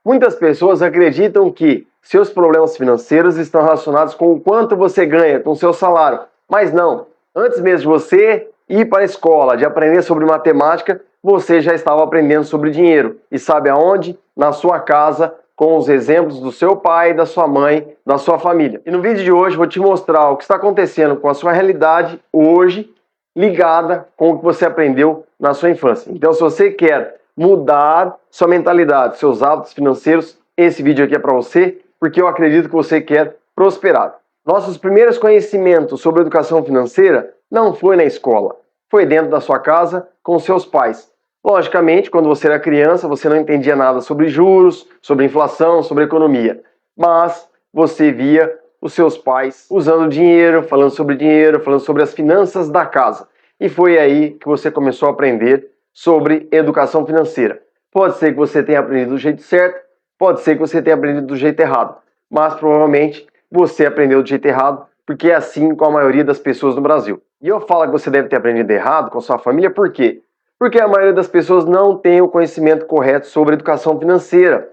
Muitas pessoas acreditam que seus problemas financeiros estão relacionados com o quanto você ganha, com o seu salário. Mas não. Antes mesmo de você ir para a escola, de aprender sobre matemática, você já estava aprendendo sobre dinheiro. E sabe aonde? Na sua casa, com os exemplos do seu pai, da sua mãe, da sua família. E no vídeo de hoje vou te mostrar o que está acontecendo com a sua realidade hoje, ligada com o que você aprendeu na sua infância. Então, se você quer mudar sua mentalidade, seus hábitos financeiros, esse vídeo aqui é para você, porque eu acredito que você quer prosperar. Nossos primeiros conhecimentos sobre educação financeira não foi na escola, foi dentro da sua casa com seus pais. Logicamente, quando você era criança, você não entendia nada sobre juros, sobre inflação, sobre economia, mas você via os seus pais usando dinheiro, falando sobre as finanças da casa. E foi aí que você começou a aprender sobre educação financeira. Pode ser que você tenha aprendido do jeito certo, pode ser que você tenha aprendido do jeito errado, mas provavelmente você aprendeu do jeito errado, porque é assim com a maioria das pessoas no Brasil. E eu falo que você deve ter aprendido errado com sua família, por quê? Porque a maioria das pessoas não tem o conhecimento correto sobre educação financeira.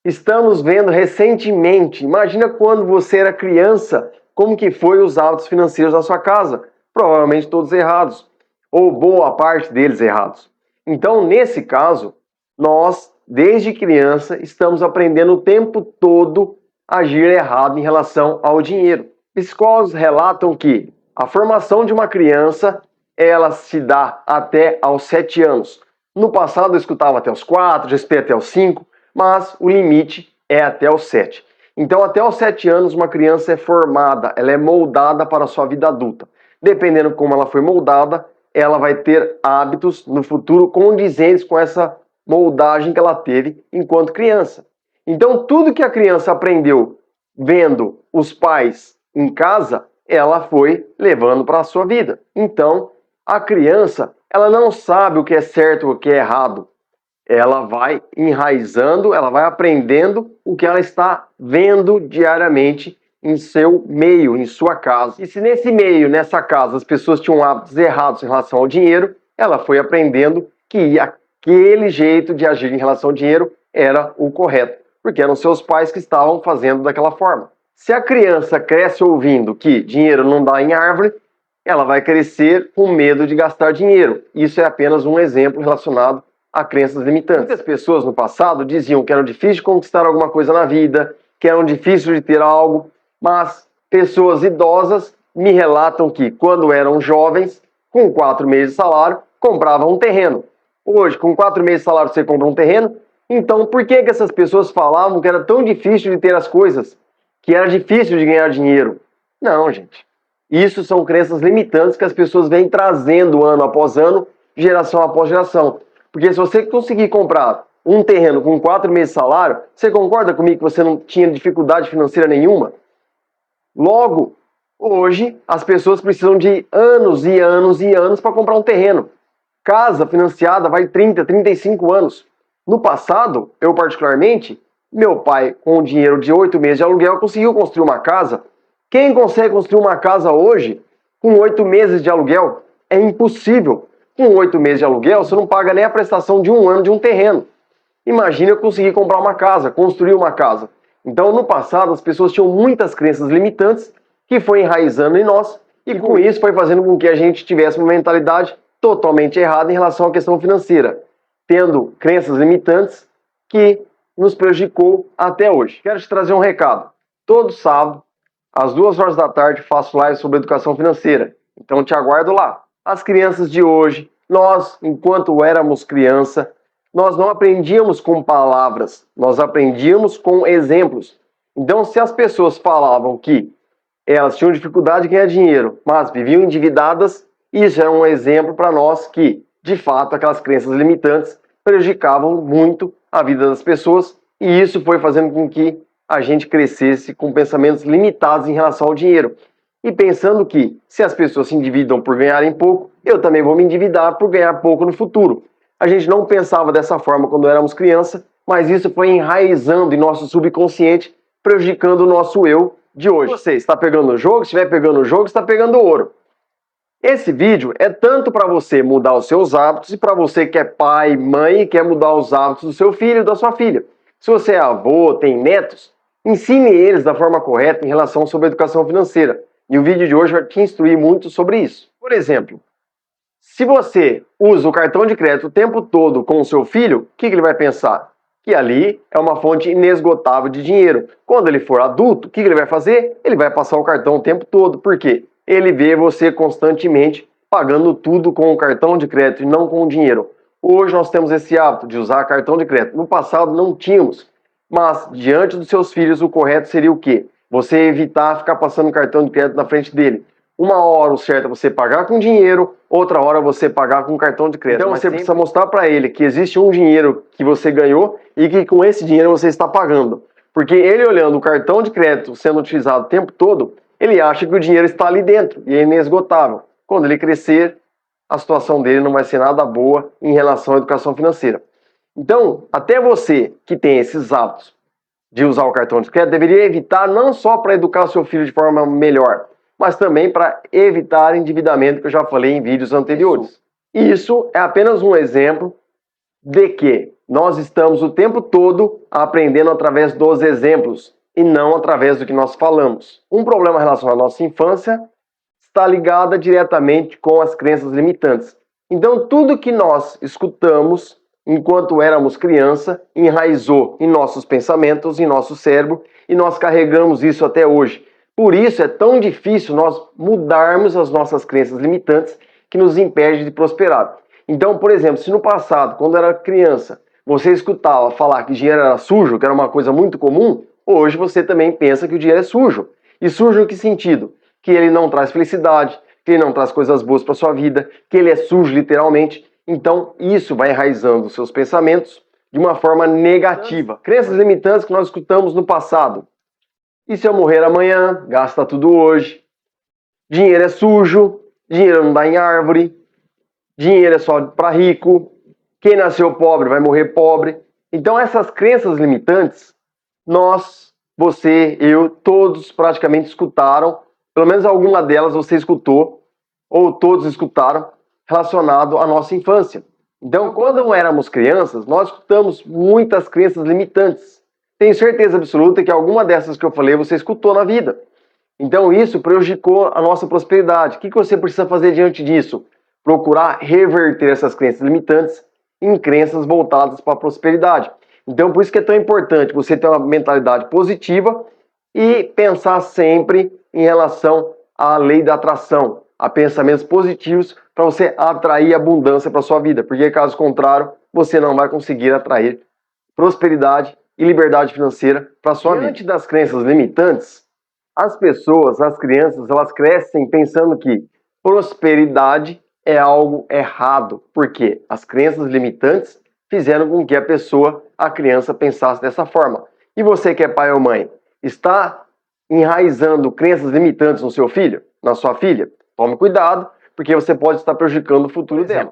Estamos vendo recentemente, imagina quando você era criança, como que foi os hábitos financeiros na sua casa. Provavelmente todos errados, ou boa parte deles errados. Então, nesse caso, nós, desde criança, estamos aprendendo o tempo todo a agir errado em relação ao dinheiro. Psicólogos relatam que a formação de uma criança, ela se dá até aos 7 anos. No passado eu escutava até os 4, já escutei até os 5, mas o limite é até os 7. Então, até os 7 anos, uma criança é formada, ela é moldada para a sua vida adulta. Dependendo de como ela foi moldada, ela vai ter hábitos no futuro condizentes com essa moldagem que ela teve enquanto criança. Então, tudo que a criança aprendeu vendo os pais em casa, ela foi levando para a sua vida. Então, a criança, ela não sabe o que é certo ou o que é errado. Ela vai enraizando, ela vai aprendendo o que ela está vendo diariamente em seu meio, em sua casa. E se nesse meio, nessa casa, as pessoas tinham hábitos errados em relação ao dinheiro, ela foi aprendendo que aquele jeito de agir em relação ao dinheiro era o correto, porque eram seus pais que estavam fazendo daquela forma. Se a criança cresce ouvindo que dinheiro não dá em árvore, ela vai crescer com medo de gastar dinheiro. Isso é apenas um exemplo relacionado a crenças limitantes. Muitas pessoas no passado diziam que era difícil de conquistar alguma coisa na vida, que era difícil de ter algo, mas pessoas idosas me relatam que quando eram jovens, com 4 meses de salário, compravam um terreno. Hoje, com 4 meses de salário, você compra um terreno? Então, por que essas pessoas falavam que era tão difícil de ter as coisas? Que era difícil de ganhar dinheiro? Não, gente. Isso são crenças limitantes que as pessoas vêm trazendo ano após ano, geração após geração. Porque se você conseguir comprar um terreno com 4 meses de salário, você concorda comigo que você não tinha dificuldade financeira nenhuma? Logo, hoje, as pessoas precisam de anos e anos e anos para comprar um terreno. Casa financiada vai 30, 35 anos. No passado, eu particularmente, meu pai, com o dinheiro de 8 meses de aluguel, conseguiu construir uma casa. Quem consegue construir uma casa hoje com 8 meses de aluguel? É impossível. Com 8 meses de aluguel, você não paga nem a prestação de um ano de um terreno. Imagina eu conseguir comprar uma casa, construir uma casa. Então, no passado, as pessoas tinham muitas crenças limitantes que foi enraizando em nós e com isso foi fazendo com que a gente tivesse uma mentalidade totalmente errada em relação à questão financeira, tendo crenças limitantes que nos prejudicou até hoje. Quero te trazer um recado. Todo sábado, às 2 horas da tarde, faço live sobre educação financeira. Então, te aguardo lá. As crianças de hoje, nós, enquanto éramos criança, nós não aprendíamos com palavras, nós aprendíamos com exemplos. Então, se as pessoas falavam que elas tinham dificuldade de ganhar dinheiro, mas viviam endividadas, isso é um exemplo para nós que, de fato, aquelas crenças limitantes prejudicavam muito a vida das pessoas e isso foi fazendo com que a gente crescesse com pensamentos limitados em relação ao dinheiro. E pensando que, se as pessoas se endividam por ganharem pouco, eu também vou me endividar por ganhar pouco no futuro. A gente não pensava dessa forma quando éramos criança, mas isso foi enraizando em nosso subconsciente, prejudicando o nosso eu de hoje. Você está pegando o jogo? Se estiver pegando o jogo, está pegando ouro. Esse vídeo é tanto para você mudar os seus hábitos e para você que é pai, mãe e quer mudar os hábitos do seu filho e da sua filha. Se você é avô, tem netos, ensine eles da forma correta em relação sobre a educação financeira. E o vídeo de hoje vai te instruir muito sobre isso. Por exemplo, se você usa o cartão de crédito o tempo todo com o seu filho, o que ele vai pensar? Que ali é uma fonte inesgotável de dinheiro. Quando ele for adulto, o que ele vai fazer? Ele vai passar o cartão o tempo todo. Por quê? Ele vê você constantemente pagando tudo com o cartão de crédito e não com o dinheiro. Hoje nós temos esse hábito de usar cartão de crédito. No passado não tínhamos. Mas, diante dos seus filhos, o correto seria o quê? Você evitar ficar passando cartão de crédito na frente dele. Uma hora o certo é você pagar com dinheiro, outra hora você pagar com cartão de crédito. Então você precisa mostrar para ele que existe um dinheiro que você ganhou e que com esse dinheiro você está pagando. Porque ele olhando o cartão de crédito sendo utilizado o tempo todo, ele acha que o dinheiro está ali dentro e é inesgotável. Quando ele crescer, a situação dele não vai ser nada boa em relação à educação financeira. Então, até você que tem esses hábitos de usar o cartão de crédito, deveria evitar não só para educar o seu filho de forma melhor, mas também para evitar endividamento, que eu já falei em vídeos anteriores. Isso é apenas um exemplo de que nós estamos o tempo todo aprendendo através dos exemplos e não através do que nós falamos. Um problema relacionado à nossa infância está ligado diretamente com as crenças limitantes. Então, tudo que nós escutamos enquanto éramos criança enraizou em nossos pensamentos, em nosso cérebro, e nós carregamos isso até hoje. Por isso é tão difícil nós mudarmos as nossas crenças limitantes que nos impedem de prosperar. Então, por exemplo, se no passado, quando era criança, você escutava falar que dinheiro era sujo, que era uma coisa muito comum, hoje você também pensa que o dinheiro é sujo. E sujo em que sentido? Que ele não traz felicidade, que ele não traz coisas boas para sua vida, que ele é sujo literalmente. Então, isso vai enraizando os seus pensamentos de uma forma negativa. Crenças limitantes que nós escutamos no passado. E se eu morrer amanhã? Gasta tudo hoje. Dinheiro é sujo. Dinheiro não dá em árvore. Dinheiro é só para rico. Quem nasceu pobre vai morrer pobre. Então, essas crenças limitantes, nós, você, eu, todos praticamente escutaram. Pelo menos alguma delas você escutou, ou todos escutaram, relacionado à nossa infância. Então, quando éramos crianças, nós escutamos muitas crenças limitantes. Tenho certeza absoluta que alguma dessas que eu falei você escutou na vida. Então, isso prejudicou a nossa prosperidade. O que você precisa fazer diante disso? Procurar reverter essas crenças limitantes em crenças voltadas para a prosperidade. Então, por isso que é tão importante você ter uma mentalidade positiva e pensar sempre em relação à lei da atração, a pensamentos positivos para você atrair abundância para sua vida, porque caso contrário, você não vai conseguir atrair prosperidade e liberdade financeira para sua vida. Diante das crenças limitantes, as pessoas, as crianças, elas crescem pensando que prosperidade é algo errado, porque as crenças limitantes fizeram com que a criança pensasse dessa forma. E você que é pai ou mãe, está enraizando crenças limitantes no seu filho, na sua filha? Tome cuidado, porque você pode estar prejudicando o futuro dela.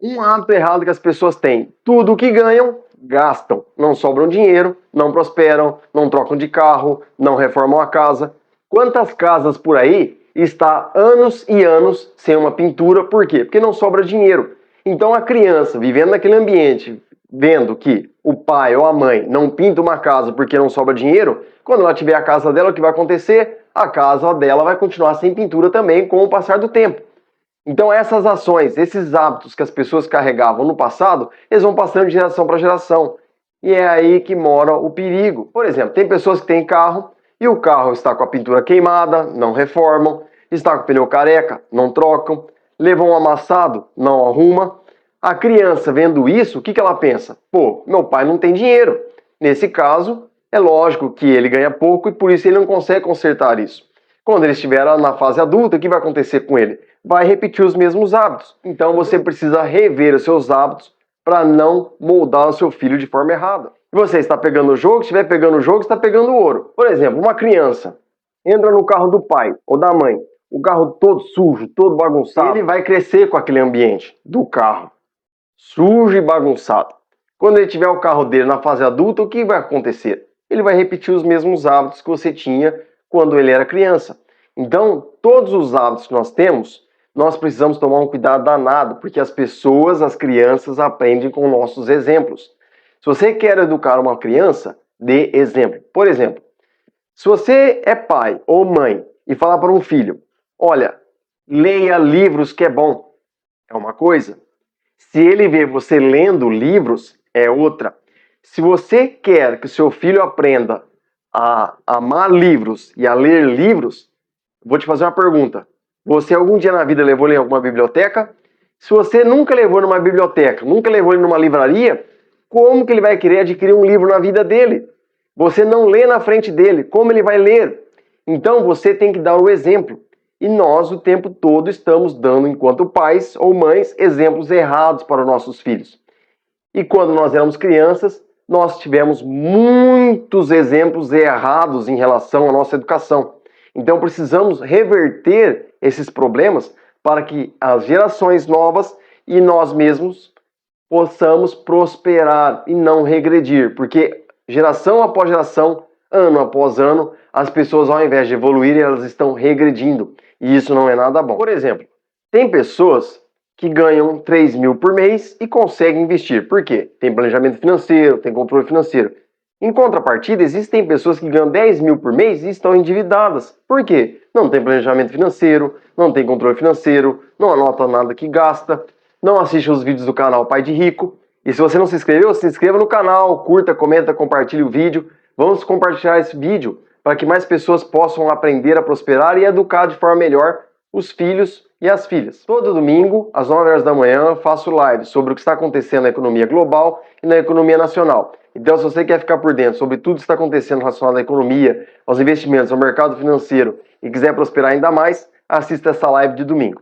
Um hábito errado que as pessoas têm: tudo o que ganham, gastam. Não sobram dinheiro, não prosperam, não trocam de carro, não reformam a casa. Quantas casas por aí está anos e anos sem uma pintura? Por quê? Porque não sobra dinheiro. Então a criança, vivendo naquele ambiente, vendo que o pai ou a mãe não pinta uma casa porque não sobra dinheiro, quando ela tiver a casa dela, o que vai acontecer? A casa dela vai continuar sem pintura também com o passar do tempo. Então essas ações, esses hábitos que as pessoas carregavam no passado, eles vão passando de geração para geração. E é aí que mora o perigo. Por exemplo, tem pessoas que têm carro e o carro está com a pintura queimada, não reformam, está com o pneu careca, não trocam, levam um amassado, não arruma. A criança vendo isso, o que ela pensa? Pô, meu pai não tem dinheiro. Nesse caso, é lógico que ele ganha pouco e por isso ele não consegue consertar isso. Quando ele estiver na fase adulta, o que vai acontecer com ele? Vai repetir os mesmos hábitos. Então você precisa rever os seus hábitos para não moldar o seu filho de forma errada. Se você está pegando o jogo, se estiver pegando o jogo, está pegando o ouro. Por exemplo, uma criança entra no carro do pai ou da mãe, o carro todo sujo, todo bagunçado, ele vai crescer com aquele ambiente do carro, sujo e bagunçado. Quando ele tiver o carro dele na fase adulta, o que vai acontecer? Ele vai repetir os mesmos hábitos que você tinha quando ele era criança. Então, todos os hábitos que nós temos, nós precisamos tomar um cuidado danado, porque as pessoas, as crianças, aprendem com nossos exemplos. Se você quer educar uma criança, Dê exemplo. Por exemplo, se você é pai ou mãe e falar para um filho, olha, leia livros que é bom, é uma coisa. Se ele vê você lendo livros, é outra. Se você quer que o seu filho aprenda a amar livros e a ler livros, vou te fazer uma pergunta. Você algum dia na vida levou ele em alguma biblioteca? Se você nunca levou numa biblioteca, nunca levou ele numa livraria, como que ele vai querer adquirir um livro na vida dele? Você não lê na frente dele, como ele vai ler? Então você tem que dar o exemplo. E nós o tempo todo estamos dando, enquanto pais ou mães, exemplos errados para os nossos filhos. E quando nós éramos crianças, nós tivemos muitos exemplos errados em relação à nossa educação. Então precisamos reverter esses problemas para que as gerações novas e nós mesmos possamos prosperar e não regredir, porque geração após geração, ano após ano, as pessoas ao invés de evoluírem, elas estão regredindo. E isso não é nada bom. Por exemplo, tem pessoas que ganham 3 mil por mês e conseguem investir. Por quê? Tem planejamento financeiro, tem controle financeiro. Em contrapartida, existem pessoas que ganham 10 mil por mês e estão endividadas. Por quê? Não tem planejamento financeiro, não tem controle financeiro, não anota nada que gasta, não assiste os vídeos do canal Pai de Rico. E se você não se inscreveu, se inscreva no canal, curta, comenta, compartilhe o vídeo. Vamos compartilhar esse vídeo para que mais pessoas possam aprender a prosperar e educar de forma melhor os filhos e as filhas. Todo domingo, às 9 horas da manhã, eu faço live sobre o que está acontecendo na economia global e na economia nacional. Então, se você quer ficar por dentro sobre tudo que está acontecendo relacionado à economia, aos investimentos, ao mercado financeiro e quiser prosperar ainda mais, assista essa live de domingo.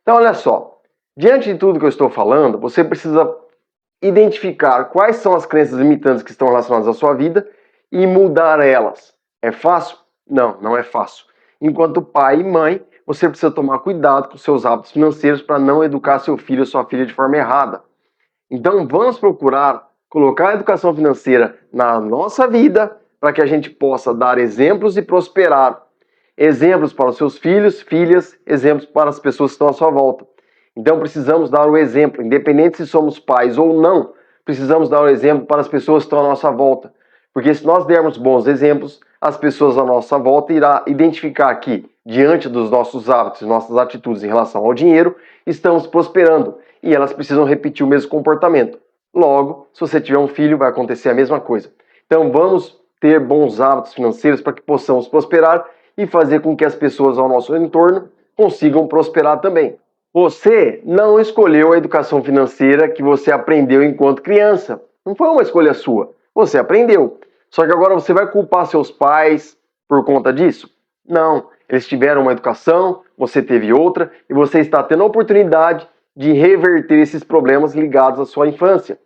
Então, olha só. Diante de tudo que eu estou falando, você precisa identificar quais são as crenças limitantes que estão relacionadas à sua vida e mudar elas. É fácil? Não, não é fácil. Enquanto pai e mãe, você precisa tomar cuidado com seus hábitos financeiros para não educar seu filho ou sua filha de forma errada. Então vamos procurar colocar a educação financeira na nossa vida para que a gente possa dar exemplos e prosperar. Exemplos para os seus filhos, filhas, exemplos para as pessoas que estão à sua volta. Então precisamos dar o exemplo, independente se somos pais ou não, precisamos dar o exemplo para as pessoas que estão à nossa volta. Porque se nós dermos bons exemplos, as pessoas à nossa volta irão identificar que, diante dos nossos hábitos e nossas atitudes em relação ao dinheiro, estamos prosperando e elas precisam repetir o mesmo comportamento. Logo, se você tiver um filho, vai acontecer a mesma coisa. Então vamos ter bons hábitos financeiros para que possamos prosperar e fazer com que as pessoas ao nosso entorno consigam prosperar também. Você não escolheu a educação financeira que você aprendeu enquanto criança. Não foi uma escolha sua. Você aprendeu. Só que agora você vai culpar seus pais por conta disso? Não. Eles tiveram uma educação, você teve outra, e você está tendo a oportunidade de reverter esses problemas ligados à sua infância.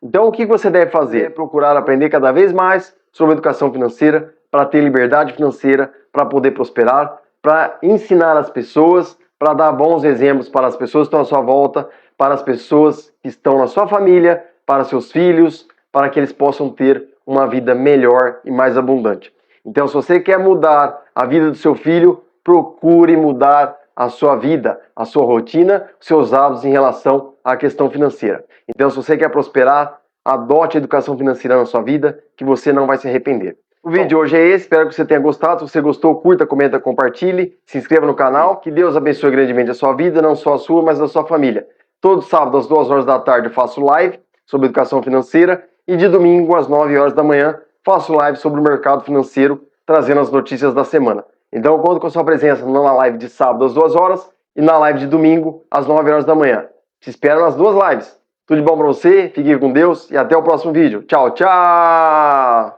Então o que você deve fazer? É procurar aprender cada vez mais sobre educação financeira, para ter liberdade financeira, para poder prosperar, para ensinar as pessoas, para dar bons exemplos para as pessoas que estão à sua volta, para as pessoas que estão na sua família, para seus filhos, para que eles possam ter uma vida melhor e mais abundante. Então, se você quer mudar a vida do seu filho, procure mudar a sua vida, a sua rotina, os seus hábitos em relação à questão financeira. Então, se você quer prosperar, adote a educação financeira na sua vida, que você não vai se arrepender. O vídeo de hoje é esse, espero que você tenha gostado. Se você gostou, curta, comenta, compartilhe, se inscreva no canal. Que Deus abençoe grandemente a sua vida, não só a sua, mas a sua família. Todo sábado, às 2 horas da tarde, eu faço live sobre educação financeira. E de domingo, às 9 horas da manhã, faço live sobre o mercado financeiro, trazendo as notícias da semana. Então, eu conto com a sua presença na live de sábado, às 2 horas, e na live de domingo, às 9 horas da manhã. Te espero nas duas lives. Tudo de bom pra você, fique com Deus e até o próximo vídeo. Tchau, tchau!